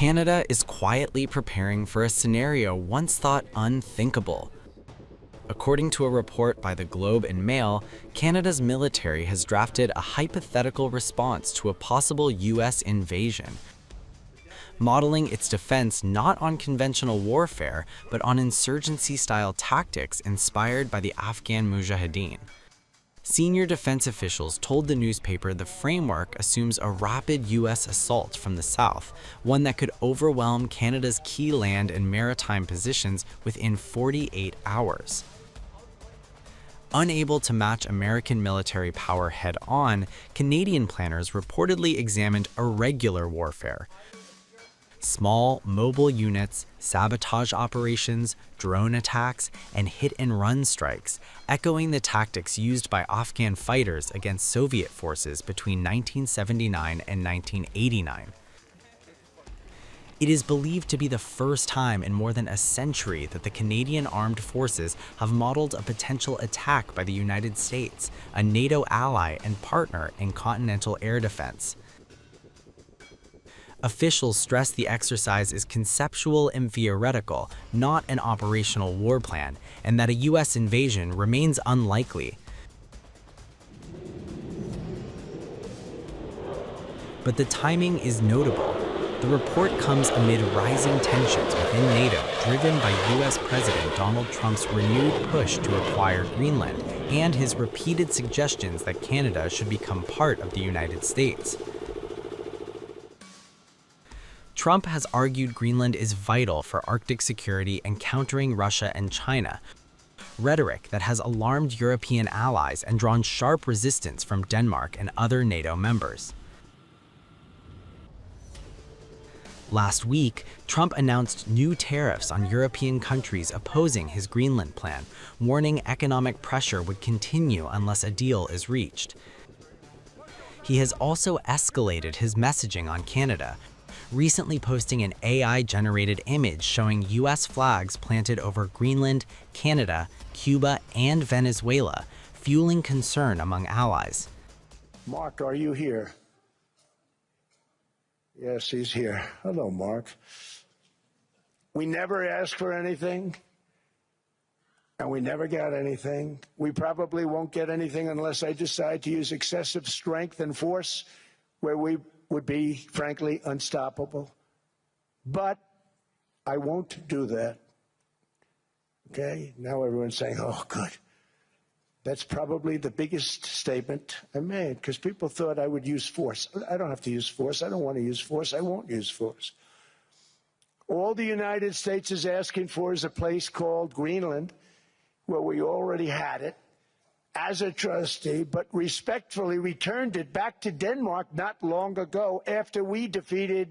Canada is quietly preparing for a scenario once thought unthinkable. According to a report by the Globe and Mail, Canada's military has drafted a hypothetical response to a possible U.S. invasion, modeling its defense not on conventional warfare, but on insurgency-style tactics inspired by the Afghan Mujahideen. Senior defense officials told the newspaper the framework assumes a rapid U.S. assault from the south, one that could overwhelm Canada's key land and maritime positions within 48 hours. Unable to match American military power head-on, Canadian planners reportedly examined irregular warfare. Small, mobile units, sabotage operations, drone attacks, and hit-and-run strikes, echoing the tactics used by Afghan fighters against Soviet forces between 1979 and 1989. It is believed to be the first time in more than a century that the Canadian Armed Forces have modeled a potential attack by the United States, a NATO ally and partner in continental air defense. Officials stress the exercise is conceptual and theoretical, not an operational war plan, and that a U.S. invasion remains unlikely. But the timing is notable. The report comes amid rising tensions within NATO, driven by U.S. President Donald Trump's renewed push to acquire Greenland and his repeated suggestions that Canada should become part of the United States. Trump has argued Greenland is vital for Arctic security and countering Russia and China, rhetoric that has alarmed European allies and drawn sharp resistance from Denmark and other NATO members. Last week, Trump announced new tariffs on European countries opposing his Greenland plan, warning economic pressure would continue unless a deal is reached. He has also escalated his messaging on Canada, recently posting an AI-generated image showing U.S. flags planted over Greenland, Canada, Cuba, and Venezuela, fueling concern among allies. Mark, are you here? Yes, he's here. Hello, Mark. We never asked for anything, and we never got anything. We probably won't get anything unless I decide to use excessive strength and force where we would be, frankly, unstoppable. But I won't do that. Okay? Now everyone's saying, oh, good. That's probably the biggest statement I made, because people thought I would use force. I don't have to use force. I don't want to use force. I won't use force. All the United States is asking for is a place called Greenland, where we already had it, as a trustee, but respectfully returned it back to Denmark not long ago after we defeated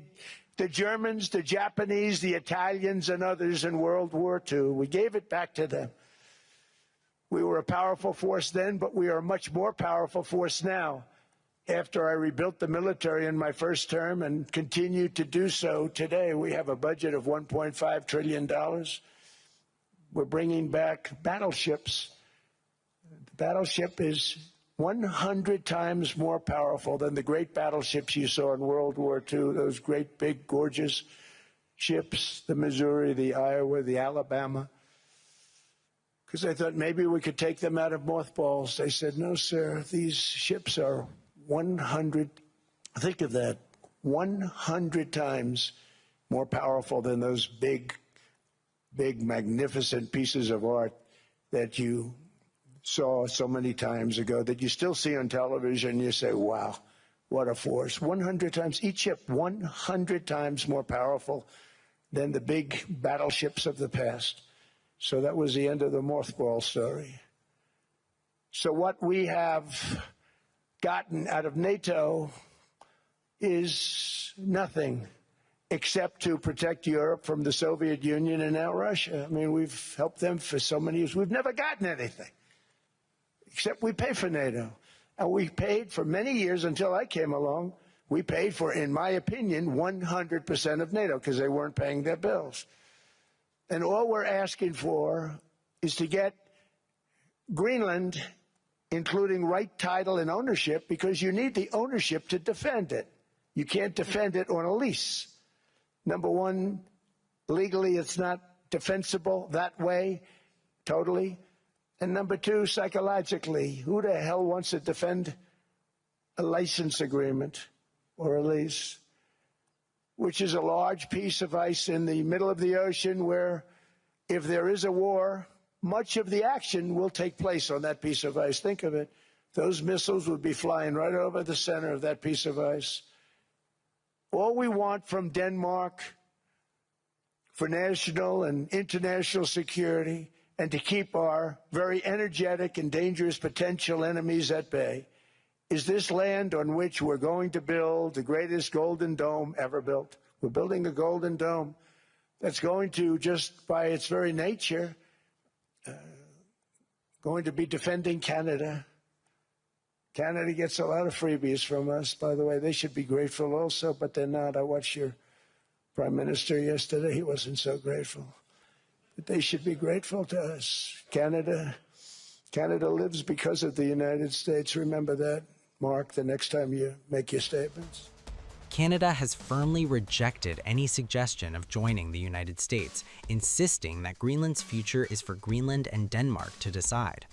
the Germans, the Japanese, the Italians, and others in World War II. We gave it back to them. We were a powerful force then, but we are a much more powerful force now. After I rebuilt the military in my first term and continue to do so today, we have a budget of $1.5 trillion. We're bringing back battleships. The battleship is 100 times more powerful than the great battleships you saw in World War II, those great, big, gorgeous ships, the Missouri, the Iowa, the Alabama. Because I thought maybe we could take them out of mothballs. They said, no, sir, these ships are 100, think of that, 100 times more powerful than those big, magnificent pieces of art that you saw so many times ago, that you still see on television. You say, wow, what a force. 100 times, each ship 100 times more powerful than the big battleships of the past. So that was the end of the mothball story. So what we have gotten out of NATO is nothing except to protect Europe from the Soviet Union and now Russia. I mean, we've helped them for so many years. We've never gotten anything, except we pay for NATO. And we paid for many years until I came along. We paid for, in my opinion, 100% of NATO because they weren't paying their bills. And all we're asking for is to get Greenland, including right title and ownership, because you need the ownership to defend it. You can't defend it on a lease. Number one, legally it's not defensible that way, totally. And number two, psychologically, who the hell wants to defend a license agreement or a lease, which is a large piece of ice in the middle of the ocean where if there is a war, much of the action will take place on that piece of ice. Think of it. Those missiles would be flying right over the center of that piece of ice. All we want from Denmark for national and international security and to keep our very energetic and dangerous potential enemies at bay is this land on which we're going to build the greatest golden dome ever built. We're building a golden dome that's going to, just by its very nature, going to be defending Canada. Canada gets a lot of freebies from us, by the way. They should be grateful also, but they're not. I watched your Prime Minister yesterday. He wasn't so grateful. But they should be grateful to us. Canada lives because of the United States. Remember that, Mark, the next time you make your statements. Canada has firmly rejected any suggestion of joining the United States, insisting that Greenland's future is for Greenland and Denmark to decide.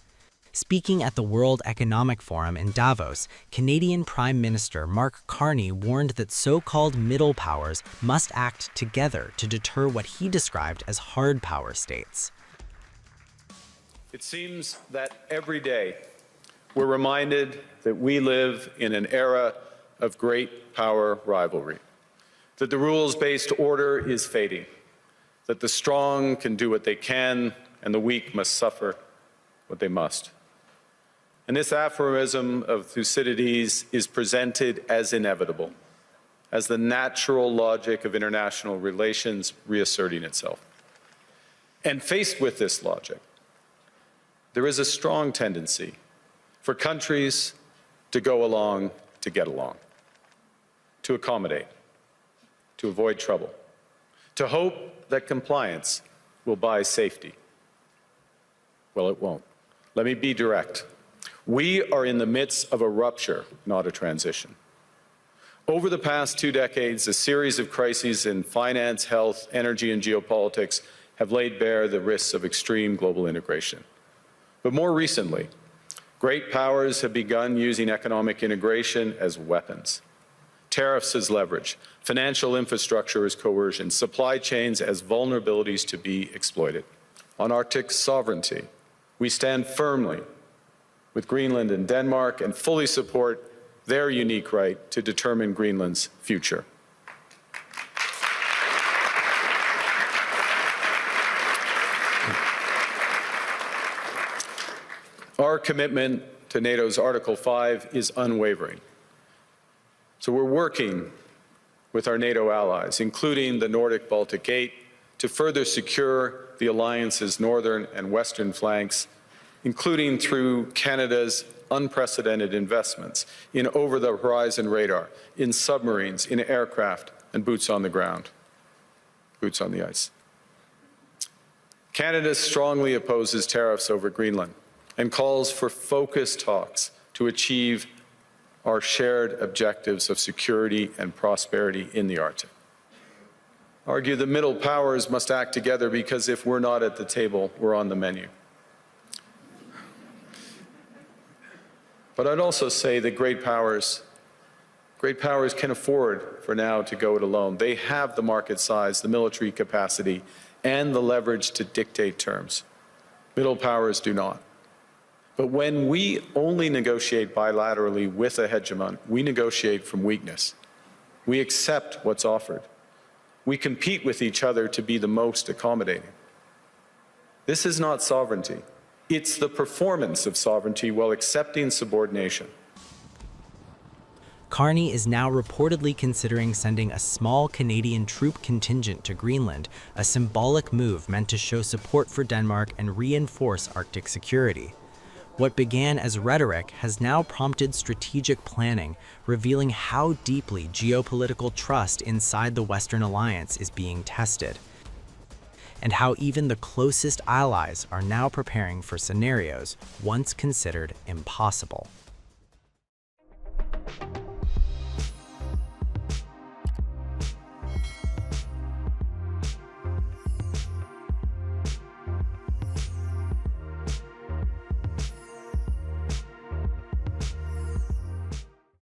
Speaking at the World Economic Forum in Davos, Canadian Prime Minister Mark Carney warned that so-called middle powers must act together to deter what he described as hard power states. It seems that every day we're reminded that we live in an era of great power rivalry, that the rules-based order is fading, that the strong can do what they can and the weak must suffer what they must. And this aphorism of Thucydides is presented as inevitable, as the natural logic of international relations reasserting itself. And faced with this logic, there is a strong tendency for countries to go along to get along, to accommodate, to avoid trouble, to hope that compliance will buy safety. Well, it won't. Let me be direct. We are in the midst of a rupture, not a transition. Over the past 2 decades, a series of crises in finance, health, energy, and geopolitics have laid bare the risks of extreme global integration. But more recently, great powers have begun using economic integration as weapons. Tariffs as leverage, financial infrastructure as coercion, supply chains as vulnerabilities to be exploited. On Arctic sovereignty, we stand firmly with Greenland and Denmark and fully support their unique right to determine Greenland's future. Our commitment to NATO's Article 5 is unwavering. So we're working with our NATO allies, including the Nordic-Baltic Gate, to further secure the alliance's northern and western flanks, including through Canada's unprecedented investments in over-the-horizon radar, in submarines, in aircraft, and boots on the ground, boots on the ice. Canada strongly opposes tariffs over Greenland and calls for focused talks to achieve our shared objectives of security and prosperity in the Arctic. Argue the middle powers must act together because if we're not at the table, we're on the menu. But I'd also say that great powers can afford for now to go it alone. They have the market size, the military capacity, and the leverage to dictate terms. Middle powers do not. But when we only negotiate bilaterally with a hegemon, we negotiate from weakness. We accept what's offered. We compete with each other to be the most accommodating. This is not sovereignty. It's the performance of sovereignty while accepting subordination. Carney is now reportedly considering sending a small Canadian troop contingent to Greenland, a symbolic move meant to show support for Denmark and reinforce Arctic security. What began as rhetoric has now prompted strategic planning, revealing how deeply geopolitical trust inside the Western alliance is being tested, and how even the closest allies are now preparing for scenarios once considered impossible.